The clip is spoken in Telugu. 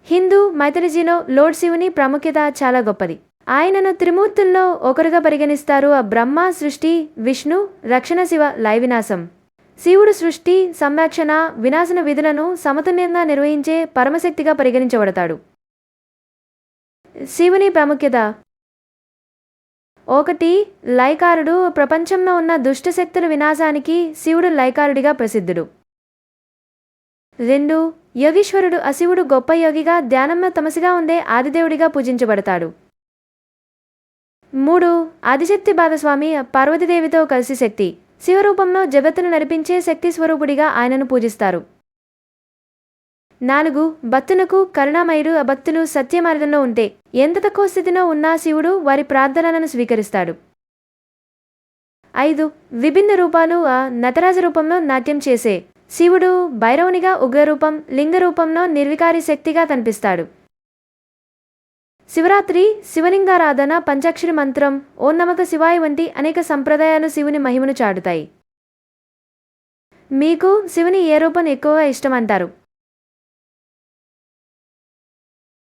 హిందూ మైథాలజీలో లోర్డ్ శివుని ప్రాముఖ్యత చాలా గొప్పది. ఆయనను త్రిమూర్తుల్లో ఒకరుగా పరిగణిస్తారు. ఆ బ్రహ్మ సృష్టి, విష్ణు రక్షణ, శివ లయ వినాశం. శివుడు సృష్టి, సంరక్షణ, వినాశన విధులను సమతుల్యంగా నిర్వహించే పరమశక్తిగా పరిగణించబడతాడు. శివుని ప్రాముఖ్యత: 1. లయకారుడు. ప్రపంచంలో ఉన్న దుష్టశక్తుల వినాశానికి శివుడు లయకారుడిగా ప్రసిద్ధుడు. 2. యోగీశ్వరుడు. శివుడు గొప్ప యోగిగా, ధ్యానంలో తమసిగా ఉండే ఆదిదేవుడిగా పూజించబడతాడు. 3. ఆదిశక్తి భాగస్వామి. పార్వతీదేవితో కలిసి శక్తి. శివరూపంలో జగత్తును నడిపించే శక్తి స్వరూపుడిగా ఆయనను పూజిస్తారు. 4. భక్తులకు కరుణామయుడు. భక్తులు సత్య మార్గంలో ఉంటే ఎంత తక్కువ స్థితిలో ఉన్నా శివుడు వారి ప్రార్థనలను స్వీకరిస్తాడు. 5. విభిన్న రూపాలు. నటరాజ రూపంలో నాట్యం చేసే శివుడు భైరవునిగా, ఉగ్రరూపం, లింగ రూపంలో నిర్వికారి శక్తిగా కనిపిస్తాడు. శివరాత్రి, శివలింగారాధన, పంచాక్షరి మంత్రం, ఓం నమః శివాయ వంటి అనేక సంప్రదాయాలు శివుని మహిమను చాటుతాయి. మీకు శివుని ఏ రూపం ఎక్కువగా ఇష్టమంటారు?